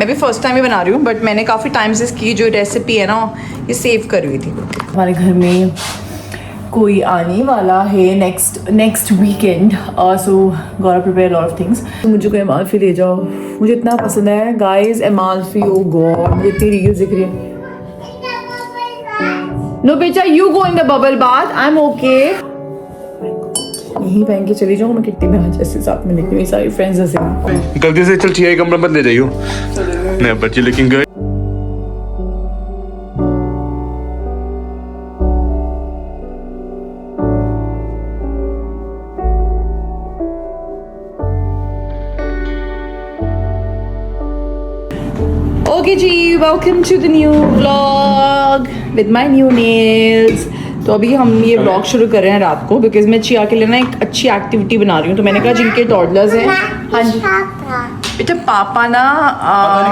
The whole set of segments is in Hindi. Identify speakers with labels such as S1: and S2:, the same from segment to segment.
S1: मैं भी फर्स्ट टाइम ही बना रही हूँ, बट मैंने काफ़ी टाइम से इसकी जो रेसिपी है ना ये सेव करी हुई थी। हमारे घर में कोई आने वाला है next weekend, so got prepare lot of things. मुझे कोई अमाल्फी ले जाओ, मुझे इतना पसंद है गाइस अमाल्फी। ओ गॉड, मुझे इतनी रील्स दिख रही है। नो बेटा, you go in the bubble bath, I am okay. यही पहन के चली जाऊँ मैं किट्टी में, आज ऐसे साथ में देखती हूँ सारी फ्रेंड्स ऐसे।
S2: गलती से चल ठीक है, कमरा बंद ले जाइयो। नहीं बच्ची लुकिंग गुड।
S1: ओके जी, welcome to the new vlog with my new nails. तो अभी हम ये व्लॉग शुरू कर रहे हैं रात को, बिकॉज मैं चिया के लिए ना एक अच्छी एक्टिविटी बना रही हूँ। तो मैंने कहा जिनके टॉडलर्स हैं, हाँ जी बेटा, पापा ना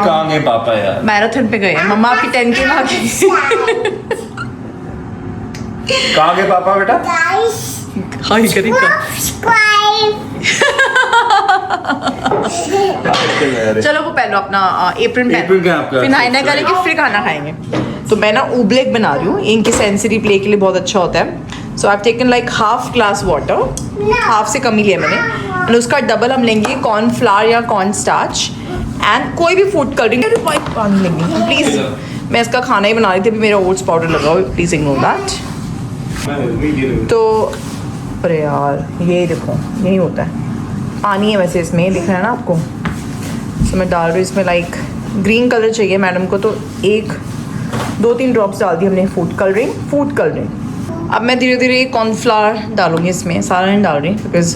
S2: कहाँ गए पापा यार?
S1: मैराथन पे गए हैं, मम्मा आपकी 10K भागी।
S2: कहाँ गए पापा बेटा?
S1: हाँ ये करेगा। चलो वो पहलो अपना एप्रन पहनो, फिर नहाना करेंगे, फिर खाना खाएंगे। तो मैं ना उबलेक बना रही हूँ, इनकी सेंसरी प्ले के लिए बहुत अच्छा होता है। So I have taken like half glass water, half से कम ही लिया मैंने, एंड उसका डबल हम लेंगे कॉर्नफ्लावर या कॉर्न स्टार्च एंड कोई भी फूड कलरिंग पानी लेंगे। प्लीज़, मैं इसका खाना ही बना रही थी, अभी मेरा ओट्स पाउडर लगा हुआ, प्लीज़ इग्नोर दैट। तो अरे यार ये देखो, यही होता है, पानी है वैसे इसमें, दिख रहा है ना आपको। तो मैं डाल रही हूँ इसमें लाइक ग्रीन कलर चाहिए मैडम को, तो 1-2-3 ड्रॉप्स डाल दी हमने फूड कलरिंग। अब मैं धीरे धीरे कॉर्नफ्लावर डालूंगी इसमें, सारा नहीं डाल रही बिकॉज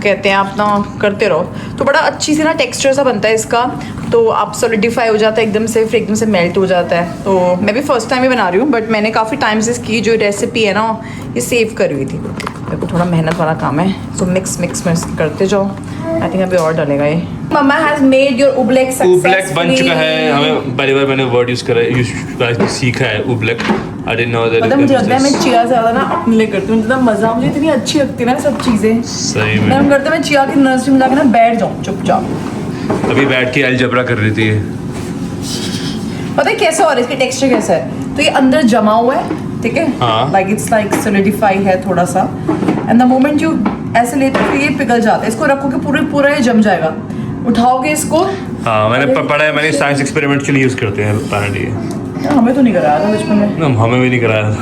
S1: कहते हैं आप ना करते रहो तो बड़ा अच्छी सी ना टेक्सचर सा बनता है इसका, तो आप सॉलिडिफाई हो जाता है एकदम से, फिर एकदम से मेल्ट हो जाता है। तो मैं भी फर्स्ट टाइम ही बना रही हूँ, बट मैंने काफ़ी टाइम से इसकी जो रेसिपी है ना ये सेव करी हुई थी। मेरे को थोड़ा मेहनत वाला काम है, सो मिक्स करते जाओ। आई थिंक अभी और डालेगा ये। मम्मा हैज मेड योर उबलेक सक्सेसफुली।
S2: बन चुका है, हमें पहली बार मैंने वर्ड यूज सीखा है उबलेक। I didn't know that.
S1: मतलब मुझे लगता है मैं चिया से ज़्यादा ना अपने लिए करती हूँ, जितना मज़ा मुझे इतनी अच्छी लगती है ना सब चीज़ें।
S2: सही में
S1: मैं करता मैं चिया की नर्सरी में जाकर ना बैठ जाऊँ चुपचाप।
S2: अभी बैठ के अलजबरा कर रही थी।
S1: पता है कैसा हो रहा है, इसकी टेक्सचर कैसा है, तो ये अंदर जमा हुआ है, ठीक है, लाइक इट्स लाइक सॉलिडिफाई है थोड़ा सा, एंड द मोमेंट यू ऐसे लेते हो ये पिघल जाता है। इसको रखोगे पूरा ये जम जाएगा, उठाओगे इसको।
S2: हाँ मैंने पढ़ा है, मैंने साइंस एक्सपेरिमेंट के लिए यूज करते हैं अपेरेंटली।
S1: हमें तो नहीं कराया था बचपन में।
S2: हमें भी नहीं कराया था।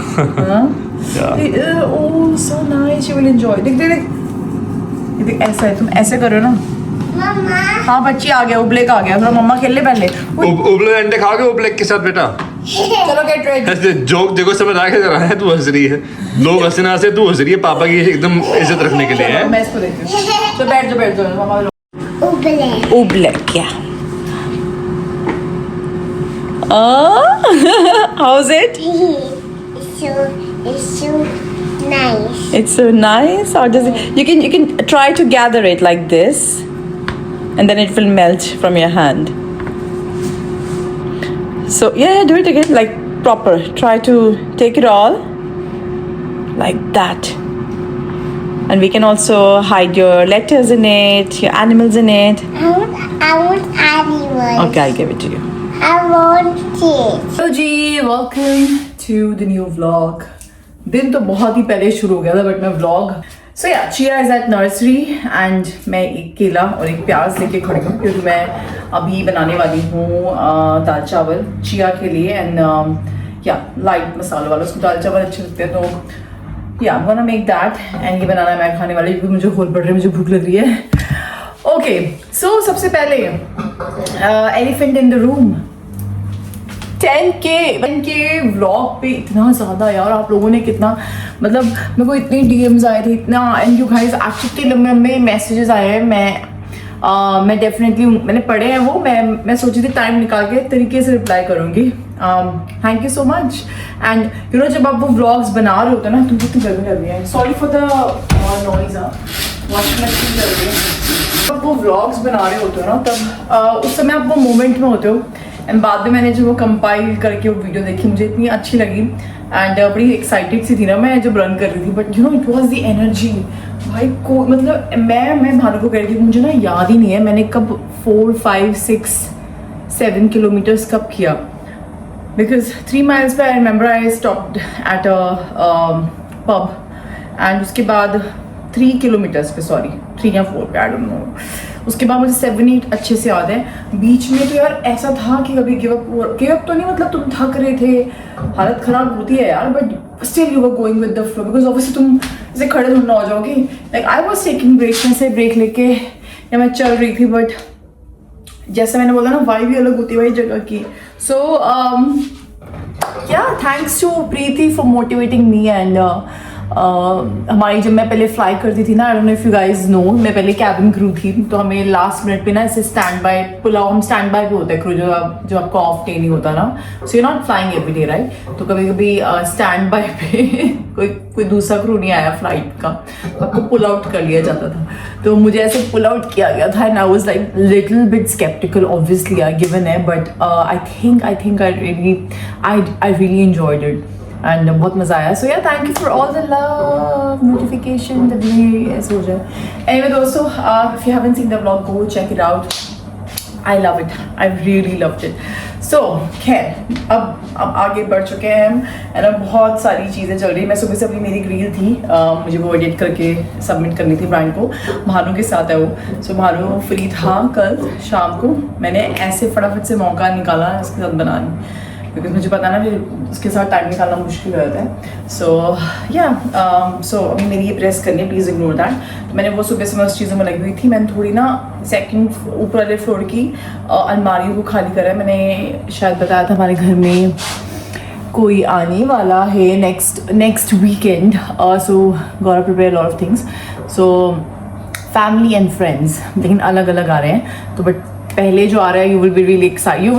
S1: Oh so nice, you will enjoy. देख ऐसा है, तुम ऐसे करो ना। हाँ बच्ची आ गया, उबलेक आ गया, थोड़ा मम्मा खेल ले पहले।
S2: उबले अंडे खाओगे उबलेक के साथ बेटा?
S1: चलो गेट रेडी।
S2: जोक देखो समझ आ रहा है, तू हंस रही है, लोग हंसना से तू हंस रही है, पापा की एकदम इज्जत रखने के लिए है।
S1: मैं इसको देखती हूँ, तो बैठ जाओ मम्मा। उबलेक या how's it?
S3: It's so nice.
S1: It's so nice. How does it? You can try to gather it like this, and then it will melt from your hand. So yeah, do it again, like proper. Try to take it all like that, and we can also hide your letters in it, your animals in it.
S3: I want animals.
S1: Okay, I'll give it to you.
S3: I want it.
S1: Hello ji, welcome to the new vlog. दिन तो बहुत ही पहले शुरू हो गया था, बट मैं vlog so yeah Chia is at nursery and मैं एक केला और एक प्याज लेके खड़ी हूँ, क्योंकि मैं अभी बनाने वाली हूँ दाल चावल चिया के लिए, एंड या लाइट मसाला वाला, उसको दाल चावल अच्छे लगते हैं, तो या गोना मेक दैट, एंड ये बनाना मैं खाने वाली, क्योंकि मुझे होल पड़ रही है, मुझे भूख लग रही है। ओके सो सबसे पहले elephant in the room, 10K vlog पे इतना ज़्यादा यार, आप लोगों ने कितना, मतलब मेरे को इतनी DMs आए थे इतना, एंड यू गाइस एक्चुअली लंबे मैसेजेस आए हैं। मैं डेफिनेटली मैंने पढ़े हैं वो, मैं सोची थी टाइम निकाल के तरीके से रिप्लाई करूँगी। Thank you so much. And you know जब आप वो व्लॉग्स बना रहे होते हो ना, तो कितनी गर्मी लग रही है, sorry for the noise, washing machine चल रही है। जब वो व्लॉग्स बना रहे होते हो ना, तब उस समय आप वो मोमेंट में होते हो, एंड बाद में मैंने जब वो कंपाइल करके वो वीडियो देखी, मुझे इतनी अच्छी लगी, एंड बड़ी एक्साइटेड सी थी ना मैं जब रन कर रही थी, but you know it was the energy भाई को, मतलब मैं भानु को कह रही थी, मुझे ना याद ही नहीं है मैंने कब 4, 5, 6, 7 kilometers कब किया, because 3 miles पे I remember I stopped at a pub and उसके बाद 3 kilometers पे, सॉरी 3 या 4 पे, I don't know, उसके बाद मुझे 7-8 अच्छे से याद है। बीच में तो यार ऐसा था कि कभी गिव अप तो नहीं, मतलब तुम थक रहे थे, हालत ख़राब होती है यार, but still you were going with the flow, because obviously तुम ऐसे खड़े थोड़ा हो जाओगे। Like I was taking break, से ब्रेक लेके या मैं चल रही थी, बट जैसे मैंने बोला ना, वाइब भी अलग होती है भाई जगह की। So yeah thanks to Preeti for motivating me and हमारी जब मैं पहले फ्लाई करती थी ना, I don't know if you guys know, मैं पहले कैबिन क्रू थी, तो हमें लास्ट मिनट पे ना ऐसे स्टैंड बाय पुलाव, हम स्टैंड बाय पे होता है क्रू, जो आपका ऑफ डे नहीं होता ना, so you not flying every day right, तो कभी कभी स्टैंड बाय पे कोई दूसरा क्रू नहीं आया फ्लाइट का, तो आपको पुल आउट कर लिया जाता था। तो मुझे ऐसे पुल आउट किया गया था and I was like little bit sceptical, obviously I given है, but I think I really enjoyed it and बहुत मज़ा आया। So yeah thank you for all the love, notification, ऐसे हो जाए। एनीवे दोस्तों, if you haven't seen the vlog, go check it out, I love it, I really loved it. So खैर अब आगे बढ़ चुके हैं हम, है ना, बहुत सारी चीज़ें चल रही। मैं सुबह से अपनी मेरी रील थी, मुझे वो एडिट करके सबमिट करनी थी ब्रांड को, भानु के साथ है वो। सो भानु फ्री था कल शाम को, मैंने ऐसे फटाफट से मौका निकाला इसके साथ बनाने, क्योंकि मुझे पता ना फिर उसके साथ टाइम निकालना मुश्किल हो जाता है। सो या अभी मेरी ये प्रेस करनी है, प्लीज़ इग्नोर दैट। मैंने वो सुबह से मैं उस चीज़ों में लगी हुई थी, मैंने थोड़ी ना सेकंड ऊपर वाले फ्लोर की अलमारी को खाली करा है। मैंने शायद बताया था हमारे घर में कोई आने वाला है next weekend, so got to prepare lot of things, so family and friends, लेकिन अलग अलग आ रहे हैं। तो बट पहले जो आ रहा है, you will be really excited, you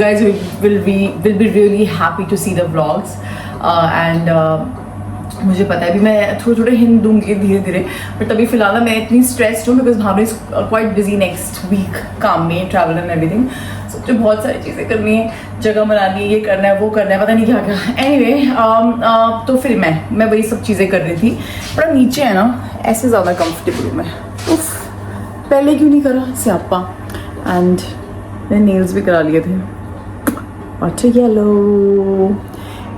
S1: guys will be really happy to see the vlogs, and मुझे पता है, अभी मैं थोड़े हिंट दूंगी धीरे धीरे, बट अभी फिलहाल मैं इतनी स्ट्रेस्ड हूँ because Bhavna is quite busy next week, काम में, ट्रैवल एंड एवरीथिंग, मुझे बहुत सारी चीज़ें करनी है, जगह बनानी है, ये करना है, वो करना है, पता नहीं क्या क्या। एनीवे तो फिर मैं वही सब चीज़ें कर रही थी। बड़ा नीचे है ना, ऐसे ज़्यादा कंफर्टेबल हूँ मैं, उफ, पहले क्यों नहीं करा स्यापा। एंड मैंने नेल्स भी करा लिए थे, अच्छा येलो।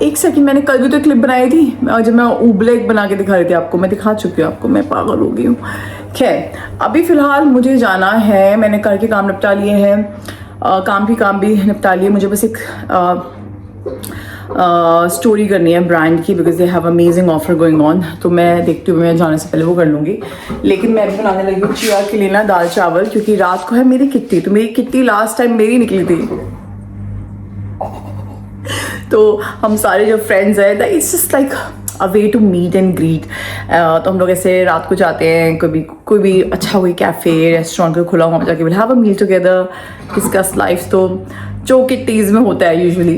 S1: एक सेकंड, मैंने कल भी तो क्लिप बनाई थी जब मैं ऊबलेक बना के दिखा रही थी आपको, मैं दिखा चुकी हूँ आपको, मैं पागल हो गई हूँ। खैर अभी फ़िलहाल मुझे जाना है, मैंने घर के काम निपटा लिए हैं, काम भी निपटा लिए, मुझे बस एक स्टोरी करनी है ब्रांड की, because they have amazing offer going on, तो मैं देखती हूँ, मैं जाने से पहले वो कर लूँगी। लेकिन मैं भी बनाने लगी हूँ चिया के लिए ना दाल चावल, क्योंकि रात को है मेरी किट्टी, तो मेरी किट्टी लास्ट टाइम मेरी निकली थी, तो हम सारे जो फ्रेंड्स हैं, it's just like a way to meet and greet. तो हम लोग ऐसे रात को जाते हैं, कोई भी अच्छा कोई कैफ़े रेस्टोरेंट को खुला, वहाँ पर जाके will have a meal together, discuss life. तो जो किट्टीज़ में होता है यूजुअली,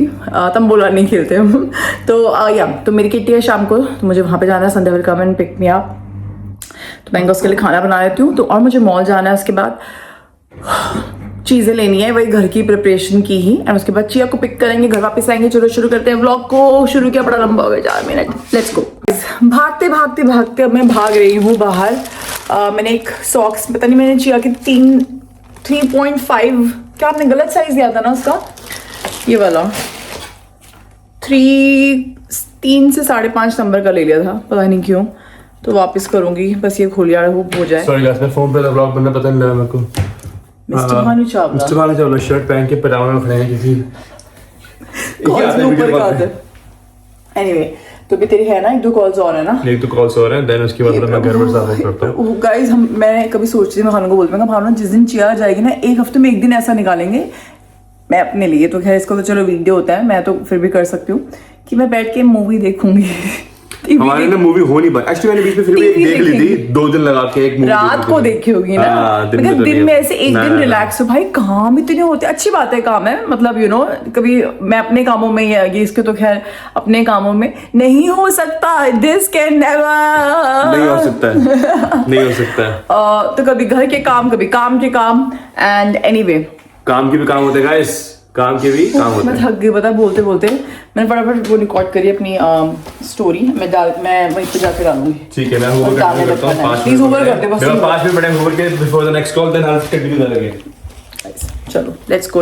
S1: तंबोला नहीं खेलते हम, तो मेरी किट्टी है शाम को, तो मुझे वहाँ पे जाना है, Sandhya will come and pick me up, तो मैं उसके लिए खाना बना लेती हूँ। तो और मुझे मॉल जाना है, उसके बाद चीज़ें लेनी है, वही घर की प्रिपरेशन की ही, और उसके बाद चिया को पिक करेंगे, घर वापस आएंगे। चलो शुरू करते हैं व्लॉग को। शुरू किया, बड़ा लंबा हो गया, 4 मिनट, लेट्स गो। भागते भागते भागते अब मैं भाग रही हूँ बाहर। मैंने एक सॉक्स, पता नहीं मैंने चिया की 3.5, क्या आपने गलत साइज दिया था ना उसका, ये वाला 3 से 5.5 नंबर का ले लिया था, पता नहीं क्यों, तो वापस करूंगी, बस ये खोलिया हो जाए।
S2: सॉरी गाइस, मैं फोन पे व्लॉग बनना पता नहीं लगा मेरे को।
S1: मिस्टर भानु चावला
S2: शर्ट पहन के पजामा में खड़े हैं किसी
S1: एनीवे, तो भी तेरी है ना 1-2 कॉल्स और है ना,
S2: 1-2 कॉल्स और हैं, देन उसके बाद मैं घर पर साफ करता हूं।
S1: गाइस मैं कभी सोचती थी, मैं भानु को बोलती हूं, भानु जिस दिन चिया जाएगी ना, एक हफ्ते में एक दिन ऐसा निकालेंगे मैं अपने लिए, तो खैर इसको तो चलो वीडियो होता है, मैं तो फिर भी कर सकती हूँ कि मैं बैठ के मूवी देखूंगी।
S2: हमारे ना मूवी हो नहीं पाई, एक्चुअली मैंने बीच में फिर भी एक देख ली थी, 2 दिन लगा के एक मूवी
S1: रात को देखी होगी ना, मतलब दिन में ऐसे एक दिन रिलैक्स हो। भाई काम इतने होते, अच्छी बात है काम है, मतलब यू नो, कभी मैं अपने कामों में ये इसके तो खैर अपने कामों में नहीं हो सकता, दिस कैन नेवर,
S2: नहीं हो सकता है, नहीं हो सकता है।
S1: तो कभी घर के काम, कभी काम के काम, एंड एनीवे
S2: काम के भी काम होते हैं गाइस, काम के भी काम होते हैं।
S1: मैं थक गई पता बोलते बोलते, मैंने फटाफट वो रिकॉर्ड करी अपनी स्टोरी, मैं वहीं पे जाके डालूंगी।
S2: ठीक है, मैं होवर करता हूं, 5
S1: प्लीज होवर कर दे बस,
S2: 5 मिनट बड़े होवर के before the next call, then I will continue that again.
S1: चलो लेट्स गो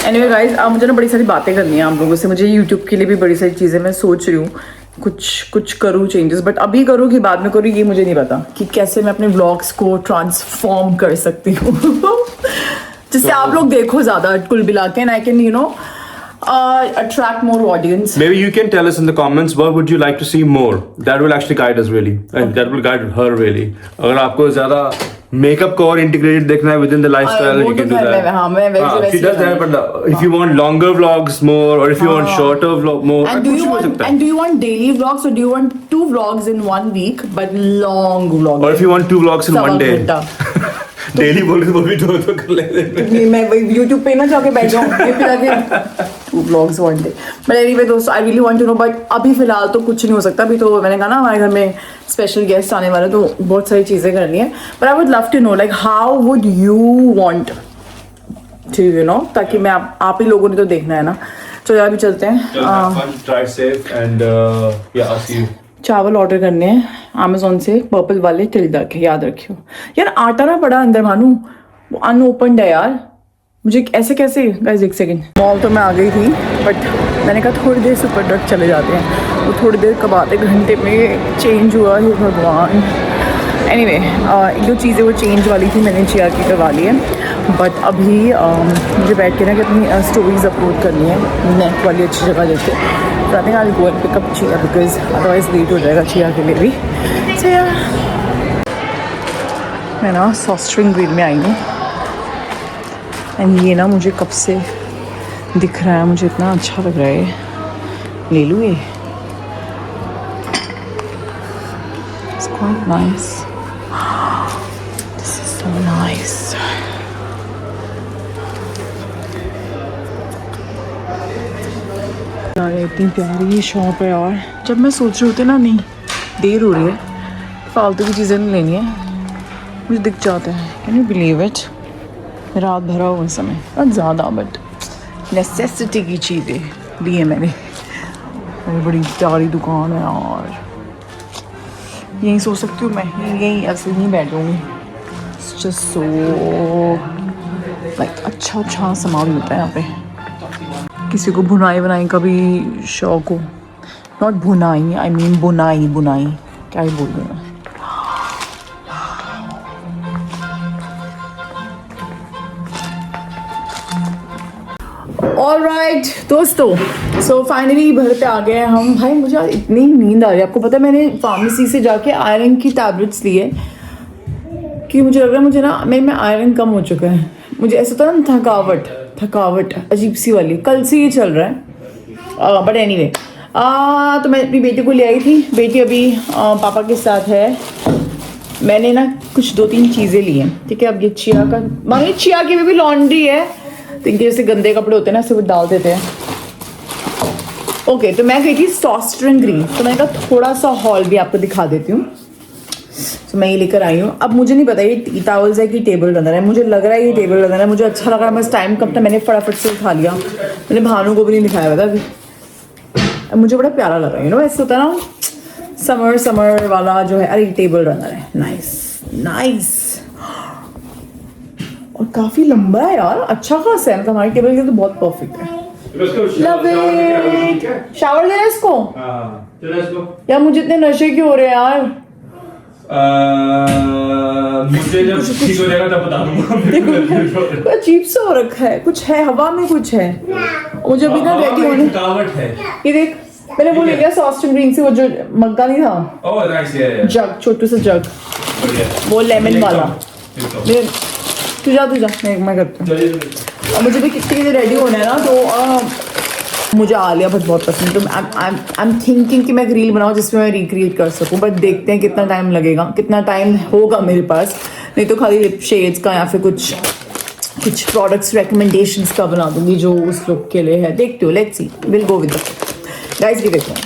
S1: एनीवे गाइस, अब मुझे ना बड़ी सारी बातें करनी है आप लोगों से। मुझे यूट्यूब के लिए भी बड़ी सारी चीज़ें मैं सोच रही हूँ कुछ करूँ चेंजेस, बट अभी करूँ कि बाद में करूँ ये मुझे नहीं पता कि कैसे मैं अपने व्लॉग्स को ट्रांसफॉर्म कर सकती हूँ जिससे आप लोग देखो ज़्यादा कुल मिला के, and I can attract more audience.
S2: Maybe you can tell us in the comments what would you like to see more. That will actually guide us really, and that will guide her really. अगर आपको ज़्यादा मेकअप को और इंटीग्रेटेड देखना है within the lifestyle, you can do that.
S1: हाँ, मैं वैसे
S2: she does that, but if you want longer vlogs more, or if you want shorter vlog more,
S1: and do you want daily vlogs, or do you want 2 vlogs in 1 week but long vlogs?
S2: or if you want 2 vlogs in 1 day. Daily बोल रहे वो भी दो कर लेते
S1: मैं YouTube पे ना जाके बैठ जाऊँ two blogs 1 day. But anyway दोस्तों, I really want to know, but अभी फिलहाल तो कुछ नहीं हो सकता। अभी तो मैंने कहा ना हमारे घर में स्पेशल गेस्ट आने वाले, तो बहुत सारी चीज़ें करनी है। But I would love to know like how would you want to you know, ताकि मैं आप ही लोगों ने तो देखना है ना। चलो यार, अभी चलते हैं। चावल ऑर्डर करने हैं अमेजोन से, पर्पल वाले टिल्डा के, याद रखियो यार। आटा ना पड़ा अंदर भानु, वो अनओपन्ड है यार। मुझे ऐसे कैसे गाइस, 1 सेकेंड। मॉल तो मैं आ गई थी, बट मैंने कहा थोड़ी देर सुपर ड्रग चले जाते हैं। वो थोड़ी देर कब आते, घंटे में चेंज हुआ है भगवान। एनीवे, एक 2 चीज़ें वो चेंज वाली थी, मैंने चिया की करवा ली है। बट अभी मुझे बैठ के ना कि अपनी स्टोरीज अपलोड करनी है नेट वाली अच्छी जगह लेके। तो I think I go and pick up Chia, because otherwise late हो जाएगा चिया के लिए भी। सो यार, मैं ना सॉफ्ट ड्रिंक ग्रिल में आई हूँ, एंड ये ना मुझे कब से दिख रहा है, मुझे इतना अच्छा लग रहा है, ले लूँ ये। It's quite nice. This is so nice. यार इतनी प्यारी शॉप है यार। जब मैं सोच रही होती ना, नहीं देर हो रही है, फालतू की चीज़ें नहीं लेनी है, मुझे दिख जाता है। Can you believe it? रात भरा हुआ इस समय, बहुत ज़्यादा, बट नेसेसिटी की चीज़ें ली है मैंने। मेरी बड़ी प्यारी दुकान है यार, यहीं सो सकती हूँ मैं, यहीं ऐसे ही बैठ जाऊँगी। जस्ट सो लाइक अच्छा सामान मिलता है यहाँ पे। किसी को बुनाई बनाई का भी शौक हो, नॉट बुनाई, आई मीन बुनाई, क्या ही बोल रही हूँ मैं। ऑलराइट दोस्तों, सो फाइनली घर पे आ गए हैं हम। भाई मुझे आज इतनी नींद आ रही है, आपको पता है मैंने फार्मेसी से जाके आयरन की टैबलेट्स ली है कि मुझे लग रहा है मुझे ना में आयरन कम हो चुका है। मुझे ऐसा था ना, थकावट अजीब सी वाली, कल से ये चल रहा है। बट एनीवे, तो मैं अपनी बेटी को ले आई थी। बेटी अभी पापा के साथ है। मैंने ना कुछ 2-3 चीज़ें ली हैं, ठीक है। अब ये चिया का, मानी चिया की भी लॉन्ड्री है, तो इनके जैसे गंदे कपड़े होते हैं ना, ऐसे वो डाल देते हैं। ओके, तो मैं गई थी सॉफ्ट ग्रीन, तो मैंने कहा थोड़ा सा हॉल भी आपको दिखा देती हूँ। तो मैं ये लेकर आई हूँ। अब मुझे नहीं पता ये टी टॉवल्स है कि टेबल रनर है, मुझे लग रहा है ये टेबल रनर है। मुझे अच्छा लग रहा है, बस टाइम कब था, मैंने फटाफट से उठा लिया। मैंने भानु को भी नहीं दिखाया था अभी। अब मुझे बड़ा प्यारा लग रहा है, यू नो, ऐसे होता है ना समर वाला जो है। अरे टेबल रनर है, नाइस और काफ़ी लंबा है यार, अच्छा खासा है। मतलब हमारी टेबल के लिए तो बहुत परफेक्ट है। Love it. शावर लेना इसको यार, मुझे इतने नशे क्यों हो रहे हैं यार।
S2: मुझे जब ठीक हो जाएगा तब बता दूंगा।
S1: अजीब सा हो रखा है, कुछ है हवा में, कुछ है। मुझे अभी ना रेडी होने,
S2: थकावट है।
S1: ये देख, मैंने वो ले लिया सॉफ्ट ड्रिंक से, वो जो मग्गा नहीं था,
S2: ओह नाइस, या
S1: जग, छोटू सा जग, वो लेमन वाला। तू जा मैं करती हूँ। और मुझे भी कितनी देर रेडी होना है ना, तो मुझे आलिया भट्ट बहुत पसंद। तो आई एम थिंकिंग कि मैं एक रील बनाऊँ जिसमें मैं रिक्रिएट कर सकूँ, बट देखते हैं कितना टाइम लगेगा, कितना टाइम होगा मेरे पास। नहीं तो खाली लिप शेड्स का या फिर कुछ प्रोडक्ट्स रिकमेंडेशंस का बना दूंगी जो उस लुक के लिए है। देखते हो, let's see, will go with guys. भी देखते हैं,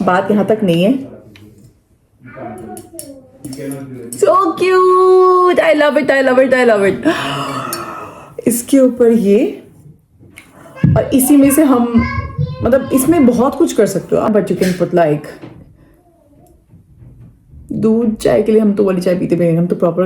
S1: बात यहाँ तक नहीं है। So cute, I love it. इसके ऊपर ये, और इसी में से हम, मतलब इसमें बहुत कुछ कर सकते हो, but you can put like दूध चाय के लिए हम तो वाली चाय पीते हैं, हम तो प्रॉपर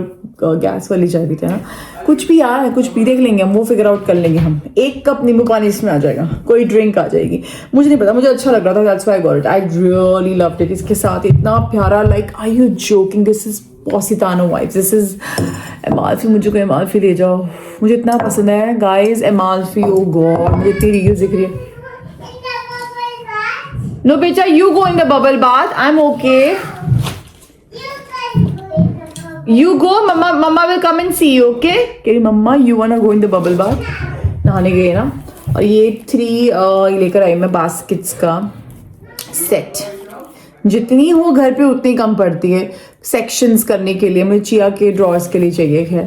S1: गैस वाली चाय पीते हैं ना। कुछ भी यार, कुछ भी देख लेंगे हम, वो फिगर आउट कर लेंगे हम। 1 कप नींबू पानी इसमें आ जाएगा, कोई ड्रिंक आ जाएगी। मुझे नहीं पता, मुझे अच्छा लग रहा था, that's why I got it. I really loved it. इसके साथ इतना प्यारा, like are you joking, this is Positano vibes, this is Amalfi. मुझे कोई एमाल्फी ले जाओ, मुझे इतना पसंद है गाइस एमाल्फी। ओ गॉड, मुझे इतनी रील्स दिख रही है। No, Becha, you go in the bubble bath. I'm okay. You go, Mama will come and see you, okay? कह मम्मा, you wanna go in the bubble bath? नहाने गए ना। और ये 3 लेकर आई मैं बास्केट्स का सेट। जितनी हो घर पे उतनी कम पड़ती है सेक्शंस करने के लिए। मुझे चिया के ड्रॉर्स के लिए चाहिए है,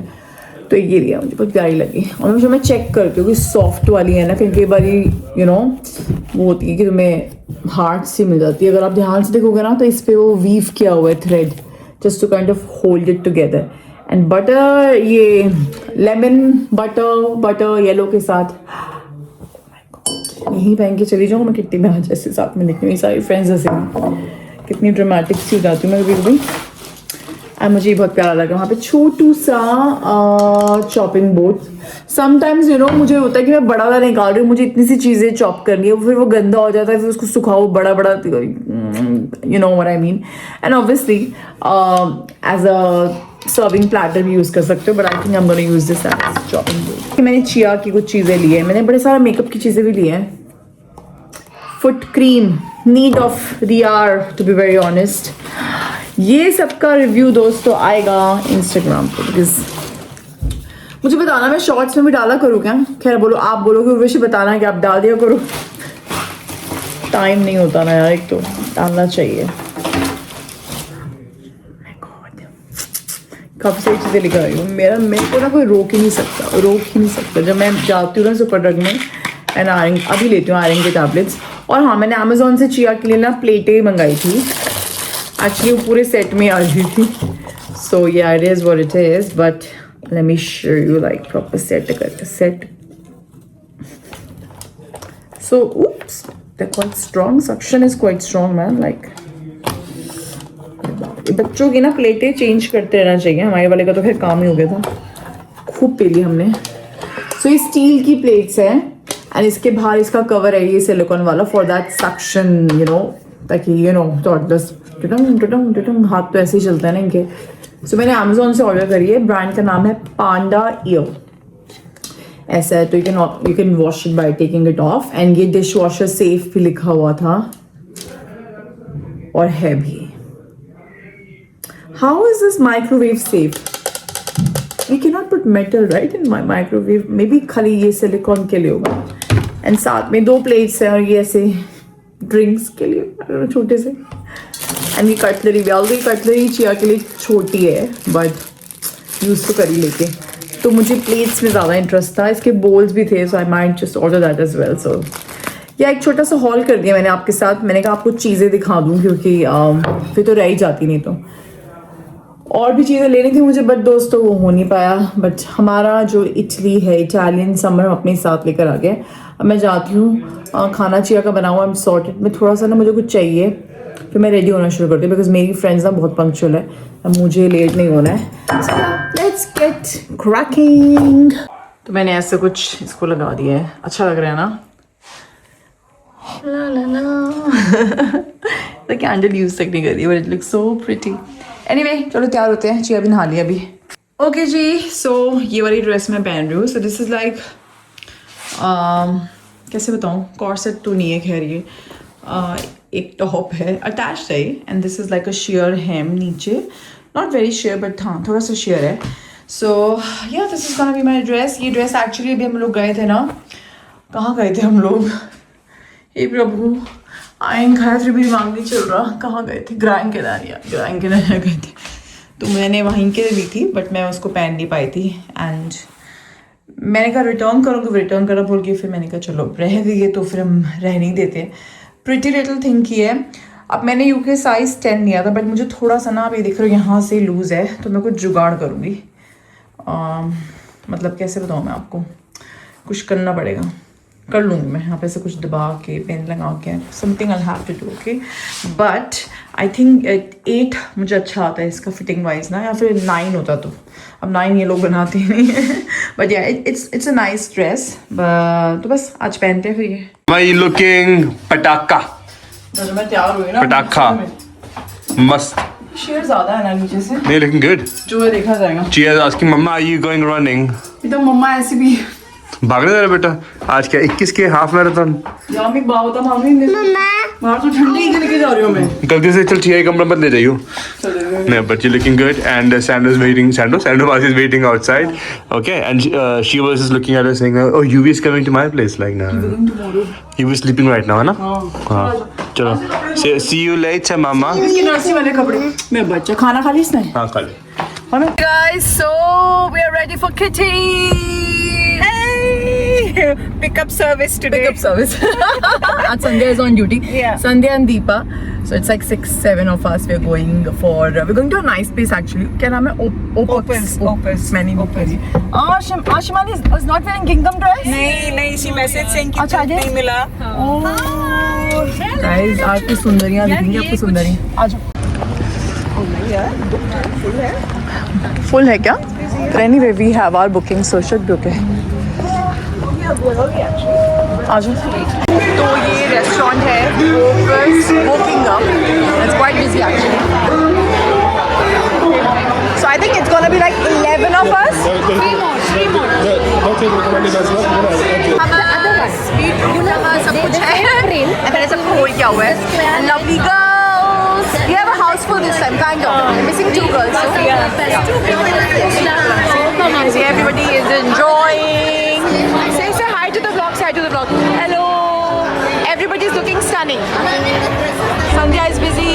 S1: तो ये लिया, मुझे बहुत प्यारी लगी। और मुझे मैं चेक करती हूँ कि सॉफ्ट वाली है ना, फिर कई बार यू नो वो होती है कि तुम्हें हार्ड सी मिल जाती है। अगर आप ध्यान से देखोगे ना तो इस पे वो वीव किया हुआ है thread, just to kind of hold it together. And butter, ये लेमन बटर येलो के साथ यही पहन के चली जाऊँ मैं किट्टी में, आज ऐसे साथ में देखती हूँ। सारी फ्रेंड्स ऐसे कितनी ड्रामेटिक सी हो जाती हूँ मैं कभी कभी। एंड मुझे बहुत प्यारा लगा वहाँ पे छोटू सा chopping board. Sometimes you know मुझे होता है कि मैं बड़ा वाला निकाल रही हूँ, मुझे इतनी सी चीज़ें चॉप करनी है, फिर वो गंदा हो जाता है, फिर उसको सुखाओ बड़ा you know what I mean. And obviously as a serving platter भी यूज़ कर सकते हो, but I think I am gonna use this as chopping board. मैंने चिया की कुछ चीज़ें ली है, मैंने बड़े सारा मेकअप की चीज़ें भी ली हैं। Foot cream, need of the hour to be very honest. ये सबका रिव्यू दोस्तों आएगा इंस्टाग्राम पे, बिकॉज मुझे बताना, मैं शॉर्ट्स में भी डाला करूँ क्या? खैर बोलो, आप बोलोगे उर्वशी बताना कि आप डाल दिया करो। टाइम नहीं होता ना यार, एक तो डालना चाहिए। कब से चीज़ें लिखा रही हूँ, मेरे को ना कोई रोक ही नहीं सकता। जब मैं जाती हूँ ना सुपर ड्रग में एंड आयरन, अभी लेती हूँ आयरन के टैबलेट्स। और हाँ, मैंने अमेजोन से चिया के लिए ना प्लेटें मंगाई थी, एक्चुअली वो पूरे सेट में आ रही थी। सो या it is what it is, but let me show you like proper set. So oops, they're quite strong, suction is quite strong man, like बच्चों की ना प्लेटें चेंज करते रहना चाहिए। हमारे वाले का तो फिर काम ही हो गया था, खूब पी ली हमने। सो ये स्टील की प्लेट्स हैं एंड इसके बाहर इसका कवर है ये सिलिकॉन वाला, for that suction you know, ताकि यू नो टॉडलर्स टुटंग हाथ तो ऐसे ही चलता है ना इनके। सो मैंने अमेजोन से ऑर्डर करी है, ब्रांड का नाम है पांडा ईयर, ऐसा है। तो you can wash it by taking it off, and ये डिश वॉशर सेफ भी लिखा हुआ था और है भी। How is this microwave safe? We can not put metal right in my microwave, maybe खाली ये सिलिकॉन के लिए होगा। एंड साथ में 2 प्लेट्स हैं और ये ऐसे ड्रिंक्स के लिए छोटे से। एंड ये कटलरी कटलरी चिया के लिए छोटी है, बट यूज़ तो कर ही लेके। तो मुझे प्लेट्स में ज़्यादा इंटरेस्ट था, इसके बोल्स भी थे, so I might just order that as well. So yeah एक छोटा सा हॉल कर दिया मैंने आपके साथ। मैंने कहा आपको चीज़ें दिखा दूँ, क्योंकि फिर तो रह ही जाती, नहीं तो। और भी चीज़ें लेनी थी मुझे, बट दोस्तों वो हो नहीं पाया। बट हमारा जो इटली है, इटालियन समर हम अपने साथ लेकर आ गए। अब मैं जाती हूँ, खाना चिया का बना हुआ, आई एम सॉर्टेड। मैं थोड़ा सा ना मुझे कुछ चाहिए, फिर मैं रेडी होना शुरू करती हूँ, बिकॉज मेरी फ्रेंड्स ना बहुत पंक्चुअल है, अब मुझे लेट नहीं होना है। Let's get cracking. तो मैंने ऐसे कुछ इसको लगा दिया है, अच्छा लग रहा है ना? ला ला ला। तो कैंडल यूज तक नहीं कर रही, but it looks so pretty. Anyway, चलो तैयार होते हैं, चिया भी नहा लिया अभी। ओके जी, सो ये वाली ड्रेस मैं पहन रही हूँ। सो दिस इज़ लाइक कैसे बताऊँ, कॉर्सेट तो नहीं है खैर, ये एक टॉप है, अटैच्ड है, and this is like a sheer hem नीचे, नॉट वेरी शेयर बट हाँ थोड़ा सा शेयर है। सो या this is gonna be my dress. ये ड्रेस एक्चुअली अभी हम लोग गए थे ना, कहाँ गए थे हम लोग, हे प्रभु, आयन खाया फिर भी दिमाग नहीं चल रहा, कहाँ गए थे? ग्रैंड कैनारिया गए थे। तो मैंने वहीं के ली थी, बट मैं उसको पहन नहीं पाई थी, एंड मैंने कहा रिटर्न करूँगी, रिटर्न करा बोल के फिर मैंने कहा चलो रह गई तो फिर हम रह नहीं देते। प्रिटी लिटिल थिंग की है। अब मैंने यूके साइज़ 10 लिया था, बट मुझे थोड़ा सा ना, आप ये देख रहे हो यहाँ से लूज़ है, तो मैं कुछ जुगाड़ करूँगी। मतलब कैसे बताऊँ मैं आपको, कुछ करना पड़ेगा। कर लूँगी मैं यहाँ पे से कुछ दबा के पेन लगा के something I have to do okay but I think 8 मुझे अच्छा आता है इसका फिटिंग वाइज ना या फिर 9 होता तो अब 9 ये लोग बनाते ही नहीं है बट या इट्स अ नाइस ड्रेस तो बस आज पहनते हैं फिर ये
S2: भाई लुकिंग पटाखा
S1: जब मैं तैयार हुई ना
S2: पटाखा मस्त
S1: शेयर ज्यादा है ना नीचे से
S2: नहीं लुकिंग गुड
S1: जो है देखा जाएगा
S2: Cheers asking mamma are you going running
S1: तो मम्मा ऐसे भी
S2: भागने जा रहा बेटा आज क्या 21 के हाफ मैराथन
S1: यहाँ भी बात होता मामी बाहर तो ठंडी ही लेके जा रही हूँ मैं
S2: गलती से चल ठीक कमरा मत ले जाइयो no but you're looking good and Sandra's waiting Sandra was waiting outside okay and she was just looking at us saying oh UV is coming to my place like nah you were sleeping right now है ना हाँ चलो see you later mama
S1: इसके नर्सी वाले कपड़े मैं बच्चा खाना खा ली इसने
S2: हाँ खा ले
S1: guys so we are ready for kitty
S4: Pickup service today.
S1: pickup service and Sandhya is on duty
S4: Yeah.
S1: Sandhya and Deepa so it's like 6-7 of us we're going to a nice place actually क्या नाम है
S4: Opus.
S1: मैंने नहीं पढ़ी Shimali is not wearing gingham dress
S4: नहीं she message saying कि
S1: अच्छा,
S4: सूट नहीं मिला.
S1: गाइस आज की सुंदरियां दिखेंगी आपको सुंदरी आ जाओ फुल है क्या तो anyway we have our booking so should be okay आ जाओ तो ये रेस्टोरेंट है Wokingham it's quite busy actually so I think it's gonna be like 11 of us सब कुछ है and मैंने सब खोल किया हुआ है lovely girls you have a house full this time kind of missing 2 girls see everybody is enjoying say hi to the vlog hello everybody is looking stunning Sandhya is busy